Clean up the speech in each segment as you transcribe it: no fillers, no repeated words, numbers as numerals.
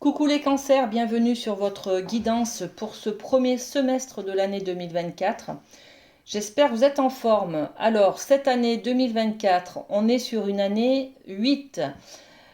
Coucou les cancers, bienvenue sur votre guidance pour ce premier semestre de l'année 2024. J'espère que vous êtes en forme. Alors, cette année 2024, on est sur une année 8.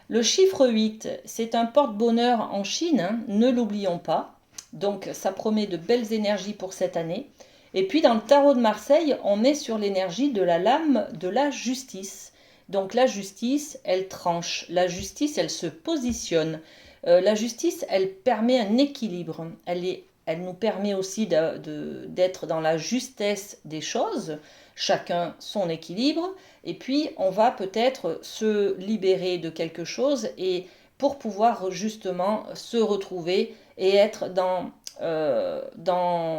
Le chiffre 8, c'est un porte-bonheur en Chine, hein, ne l'oublions pas. Donc, ça promet de belles énergies pour cette année. Et puis, dans le tarot de Marseille, on est sur l'énergie de la lame de la justice. Donc, la justice, elle tranche. La justice, elle se positionne. La justice, elle permet un équilibre. Elle nous permet aussi d'être dans la justesse des choses, chacun son équilibre, et puis on va peut-être se libérer de quelque chose et pour pouvoir justement se retrouver et être dans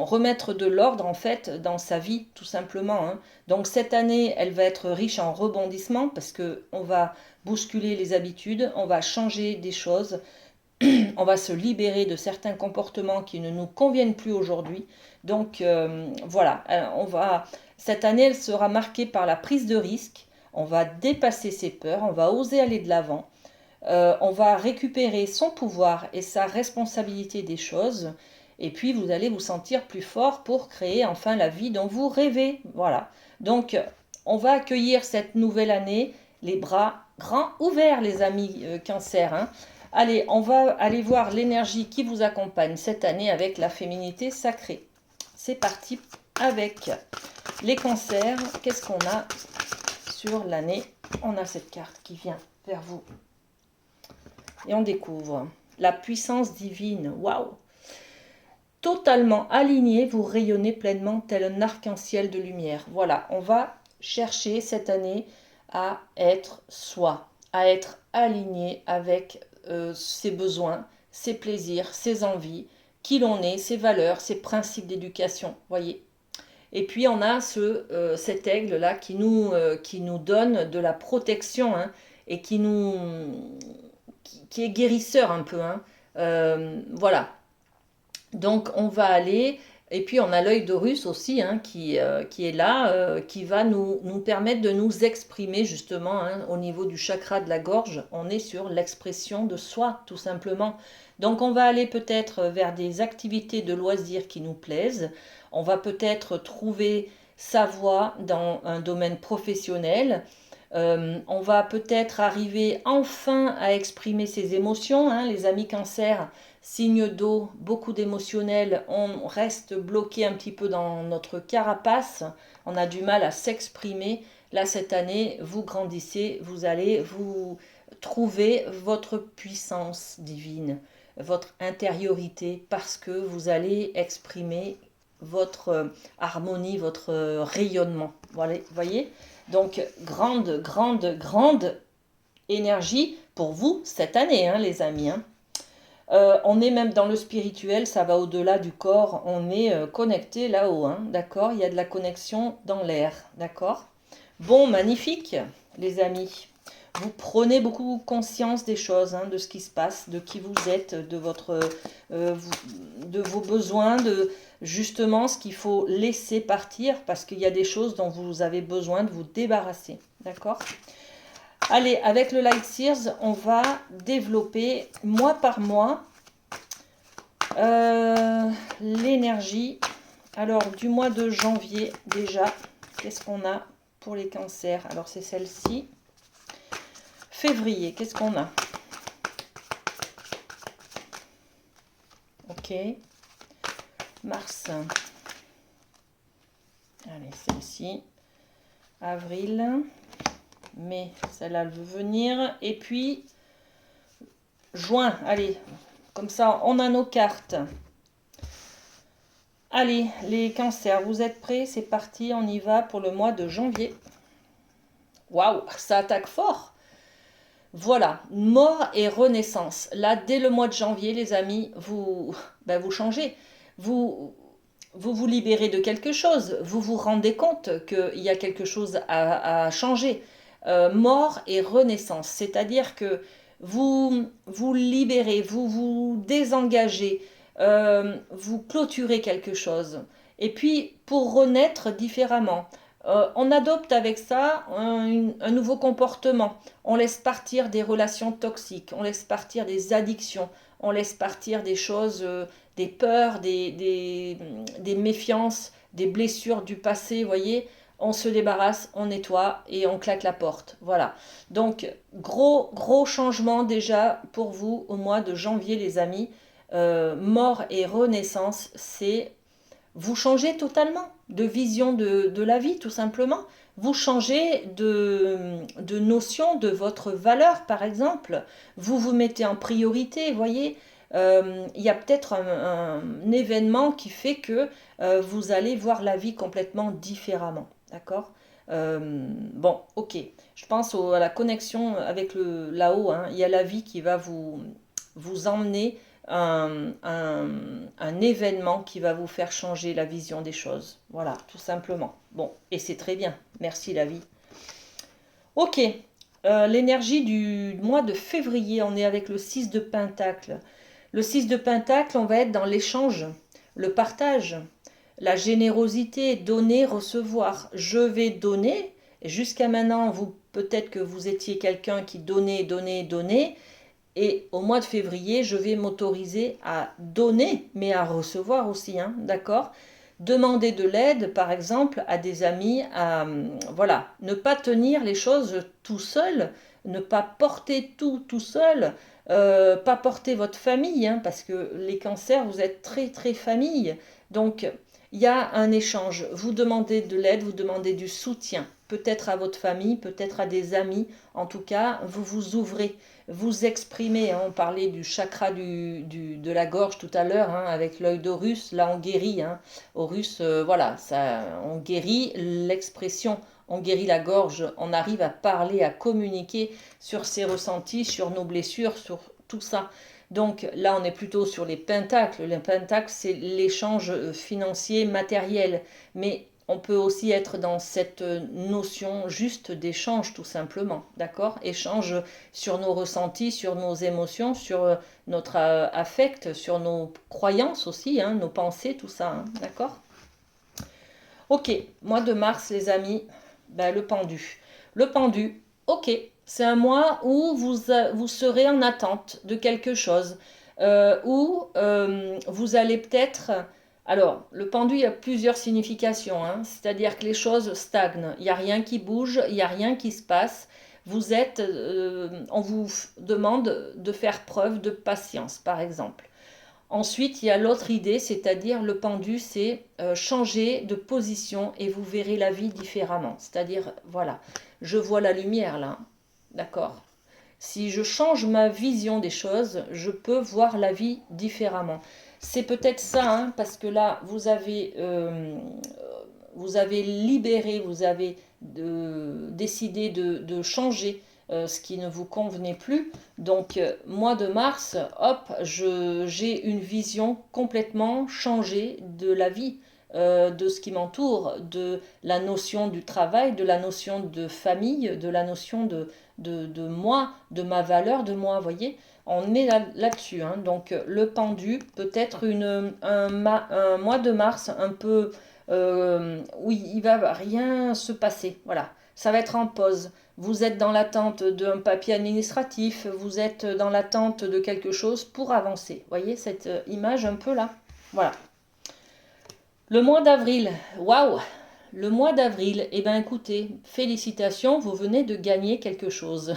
remettre de l'ordre en fait dans sa vie tout simplement, hein. Donc cette année elle va être riche en rebondissements parce que on va bousculer les habitudes, on va changer des choses, on va se libérer de certains comportements qui ne nous conviennent plus aujourd'hui. Donc voilà, cette année, elle sera marquée par la prise de risque. On va dépasser ses peurs, on va oser aller de l'avant. On va récupérer son pouvoir et sa responsabilité des choses. Et puis, vous allez vous sentir plus fort pour créer enfin la vie dont vous rêvez. Voilà. Donc, on va accueillir cette nouvelle année les bras grands ouverts, les amis cancer, hein. Allez, on va aller voir l'énergie qui vous accompagne cette année avec la féminité sacrée. C'est parti avec les cancers. Qu'est-ce qu'on a sur l'année? On a cette carte qui vient vers vous. Et on découvre la puissance divine. Waouh! Totalement aligné, vous rayonnez pleinement tel un arc-en-ciel de lumière. Voilà, on va chercher cette année à être soi, à être aligné avec ses besoins, ses plaisirs, ses envies, qui l'on est, ses valeurs, ses principes d'éducation. Voyez. Et puis on a cet aigle là qui nous donne de la protection, hein, et qui est guérisseur un peu, hein. Voilà. Donc on va aller, et puis on a l'œil d'Horus aussi, hein, qui est là, qui va nous permettre de nous exprimer justement, hein, au niveau du chakra de la gorge. On est sur l'expression de soi tout simplement. Donc on va aller peut-être vers des activités de loisirs qui nous plaisent. On va peut-être trouver sa voie dans un domaine professionnel. On va peut-être arriver enfin à exprimer ses émotions, hein, les amis cancer. Signe d'eau, beaucoup d'émotionnel, on reste bloqué un petit peu dans notre carapace, on a du mal à s'exprimer. Là, cette année, vous grandissez, vous allez vous trouver votre puissance divine, votre intériorité, parce que vous allez exprimer votre harmonie, votre rayonnement. Voilà, voyez? Donc, grande énergie pour vous cette année, hein, les amis, hein. On est même dans le spirituel, ça va au-delà du corps, on est connecté là-haut, hein, d'accord? Il y a de la connexion dans l'air, d'accord? Bon, magnifique, les amis. Vous prenez beaucoup conscience des choses, hein, de ce qui se passe, de qui vous êtes, de vos besoins, de justement ce qu'il faut laisser partir, parce qu'il y a des choses dont vous avez besoin de vous débarrasser, d'accord? Allez, avec le Light Sears, on va développer mois par mois l'énergie. Alors, du mois de janvier, déjà, qu'est-ce qu'on a pour les cancers? Alors, c'est celle-ci. Février, qu'est-ce qu'on a? Ok. Mars. Allez, celle-ci. Avril. Mais celle-là, elle veut venir. Et puis, juin. Allez, comme ça, on a nos cartes. Allez, les cancers, vous êtes prêts? C'est parti, on y va pour le mois de janvier. Waouh, ça attaque fort. Voilà, mort et renaissance. Là, dès le mois de janvier, les amis, vous changez. Vous vous libérez de quelque chose. Vous vous rendez compte qu'il y a quelque chose à changer. Mort et renaissance, c'est-à-dire que vous libérez, vous vous désengagez, vous clôturez quelque chose. Et puis, pour renaître différemment, on adopte avec ça un nouveau comportement. On laisse partir des relations toxiques, on laisse partir des addictions, on laisse partir des choses, des peurs, des méfiances, des blessures du passé, vous voyez, on se débarrasse, on nettoie et on claque la porte. Voilà. Donc, gros changement déjà pour vous au mois de janvier, les amis. Mort et renaissance, c'est vous changez totalement de vision de la vie, tout simplement. Vous changez de notion de votre valeur, par exemple. Vous vous mettez en priorité, vous voyez. Il y a peut-être un événement qui fait que vous allez voir la vie complètement différemment. D'accord. Bon, ok. Je pense à la connexion avec là-haut, hein. Il y a la vie qui va vous emmener un événement qui va vous faire changer la vision des choses. Voilà, tout simplement. Bon, et c'est très bien. Merci la vie. Ok, l'énergie du mois de février, on est avec le 6 de Pentacle. Le 6 de Pentacle, on va être dans l'échange, le partage, la générosité, donner, recevoir. Je vais donner. Jusqu'à maintenant, peut-être que vous étiez quelqu'un qui donnait. Et au mois de février, je vais m'autoriser à donner, mais à recevoir aussi, hein, d'accord? Demander de l'aide, par exemple, à des amis, voilà, ne pas tenir les choses tout seul, ne pas porter tout seul, pas porter votre famille, hein, parce que les cancers, vous êtes très famille. Donc, il y a un échange. Vous demandez de l'aide, vous demandez du soutien, peut-être à votre famille, peut-être à des amis. En tout cas, vous vous ouvrez, vous exprimez, hein. On parlait du chakra de la gorge tout à l'heure, hein, avec l'œil d'Horus. Là, on guérit, hein. Horus, voilà, ça, on guérit l'expression, on guérit la gorge, on arrive à parler, à communiquer sur ses ressentis, sur nos blessures, sur tout ça. Donc là, on est plutôt sur les pentacles. Les pentacles, c'est l'échange financier, matériel. Mais on peut aussi être dans cette notion juste d'échange, tout simplement. D'accord? Échange sur nos ressentis, sur nos émotions, sur notre affect, sur nos croyances aussi, hein, nos pensées, tout ça. Hein, d'accord? Ok, mois de mars, les amis, ben, le pendu. Le pendu, ok, c'est un mois où vous serez en attente de quelque chose, où vous allez peut-être... Alors, le pendu, il y a plusieurs significations, hein, c'est-à-dire que les choses stagnent, il n'y a rien qui bouge, il n'y a rien qui se passe. On vous demande de faire preuve de patience, par exemple. Ensuite, il y a l'autre idée, c'est-à-dire le pendu, c'est changer de position et vous verrez la vie différemment. C'est-à-dire, voilà, je vois la lumière là, d'accord? Si je change ma vision des choses, je peux voir la vie différemment. C'est peut-être ça, hein, parce que là, vous avez libéré, vous avez décidé de changer ce qui ne vous convenait plus. Donc, mois de mars, hop, j'ai une vision complètement changée de la vie, de ce qui m'entoure, de la notion du travail, de la notion de famille, de la notion de moi, de ma valeur, de moi, vous voyez, on est là-dessus. Hein. Donc, le pendu, peut-être un mois de mars un peu où il va rien se passer. Voilà, ça va être en pause. Vous êtes dans l'attente d'un papier administratif, vous êtes dans l'attente de quelque chose pour avancer. Vous voyez cette image un peu là? Voilà. Le mois d'avril, waouh! Le mois d'avril, eh bien écoutez, félicitations, vous venez de gagner quelque chose.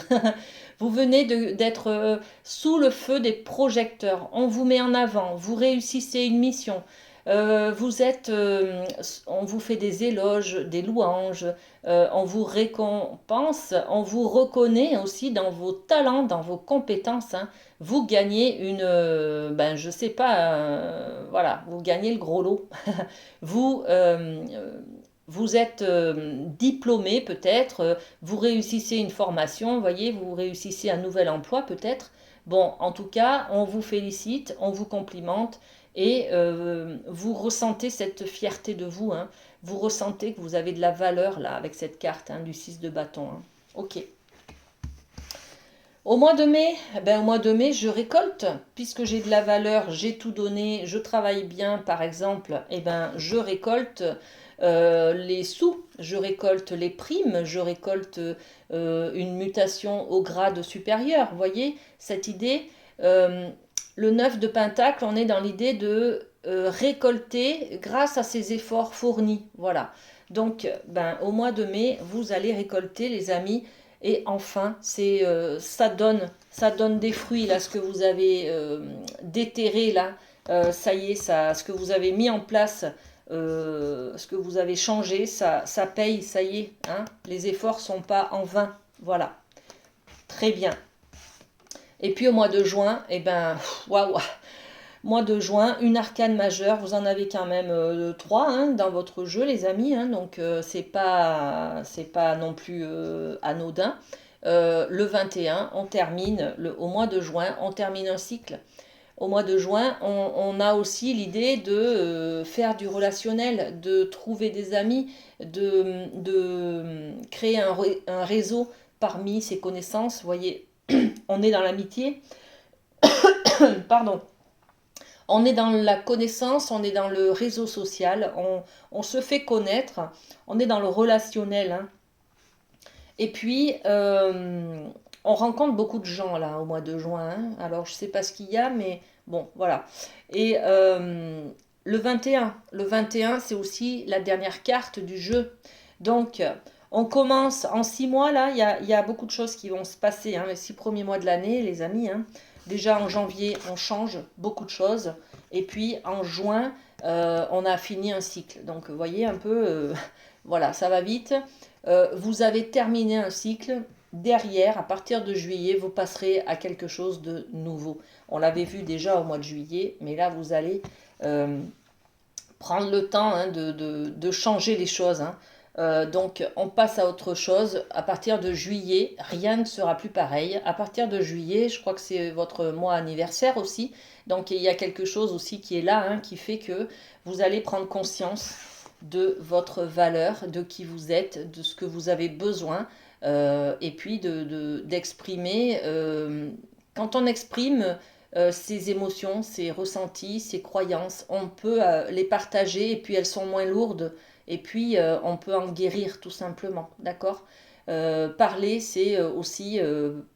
Vous venez d'être sous le feu des projecteurs. On vous met en avant, vous réussissez une mission. On vous fait des éloges, des louanges, on vous récompense, on vous reconnaît aussi dans vos talents, dans vos compétences. Hein. Vous gagnez je sais pas, voilà, vous gagnez le gros lot. Vous, vous êtes diplômé peut-être, vous réussissez une formation, voyez, vous réussissez un nouvel emploi peut-être. Bon, en tout cas, on vous félicite, on vous complimente et vous ressentez cette fierté de vous. Hein. Vous ressentez que vous avez de la valeur là avec cette carte hein, du 6 de bâton. Hein. Ok. Au mois de mai, je récolte, puisque j'ai de la valeur, j'ai tout donné, je travaille bien par exemple, je récolte les sous, je récolte les primes, je récolte une mutation au grade supérieur. Vous voyez cette idée le 9 de Pentacle, on est dans l'idée de récolter grâce à ces efforts fournis. Voilà. Donc, ben, au mois de mai, vous allez récolter, les amis. Et enfin, ça donne des fruits, là, ce que vous avez déterré, là. Ça y est, ce que vous avez mis en place, ce que vous avez changé, ça paye, ça y est. Hein, les efforts ne sont pas en vain. Voilà. Très bien. Et puis au mois de juin, eh ben, waouh, mois de juin, une arcane majeure, vous en avez quand même trois hein, dans votre jeu, les amis, hein, donc c'est pas non plus anodin. Le 21, on termine, au mois de juin, on termine un cycle. Au mois de juin, on a aussi l'idée de faire du relationnel, de trouver des amis, de créer un réseau parmi ses connaissances. Vous voyez, on est dans l'amitié, pardon, on est dans la connaissance, on est dans le réseau social, on se fait connaître, on est dans le relationnel. Hein. Et puis, on rencontre beaucoup de gens là au mois de juin. Hein. Alors, je ne sais pas ce qu'il y a, mais bon, voilà. Et le 21 c'est aussi la dernière carte du jeu. Donc, on commence en 6 mois là, il y a beaucoup de choses qui vont se passer. Hein, les 6 premiers mois de l'année, les amis. Hein. Déjà en janvier, on change beaucoup de choses. Et puis en juin, on a fini un cycle. Donc, vous voyez un peu, voilà, ça va vite. Vous avez terminé un cycle. Derrière, à partir de juillet, vous passerez à quelque chose de nouveau. On l'avait vu déjà au mois de juillet, mais là, vous allez prendre le temps hein, de changer les choses. Hein. Donc, on passe à autre chose. À partir de juillet, rien ne sera plus pareil. À partir de juillet, je crois que c'est votre mois anniversaire aussi. Donc, il y a quelque chose aussi qui est là, hein, qui fait que vous allez prendre conscience de votre valeur, de qui vous êtes, de ce que vous avez besoin, et puis d'exprimer. Quand on exprime ses émotions, ses ressentis, ses croyances, on peut les partager et puis elles sont moins lourdes et puis on peut en guérir tout simplement, d'accord. Parler, c'est aussi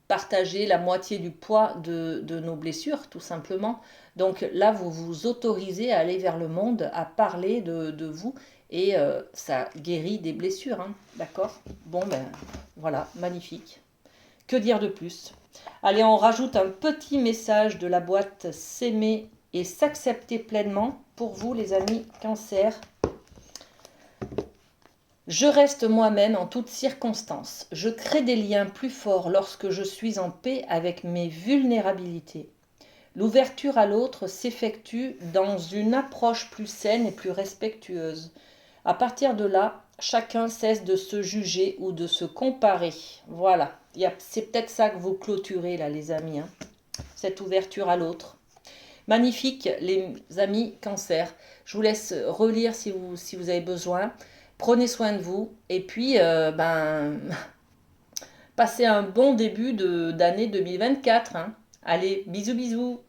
partager la moitié du poids de nos blessures, tout simplement. Donc là, vous vous autorisez à aller vers le monde, à parler de vous, et ça guérit des blessures, hein, d'accord. Bon, ben voilà, magnifique. Que dire de plus? Allez, on rajoute un petit message de la boîte s'aimer et s'accepter pleinement pour vous, les amis Cancer. Je reste moi-même en toutes circonstances. Je crée des liens plus forts lorsque je suis en paix avec mes vulnérabilités. L'ouverture à l'autre s'effectue dans une approche plus saine et plus respectueuse. À partir de là, chacun cesse de se juger ou de se comparer. Voilà, c'est peut-être ça que vous clôturez là, les amis, hein, cette ouverture à l'autre. Magnifique, les amis Cancer. Je vous laisse relire si vous avez besoin. Prenez soin de vous et puis passez un bon début d'année 2024. Hein. Allez, bisous bisous.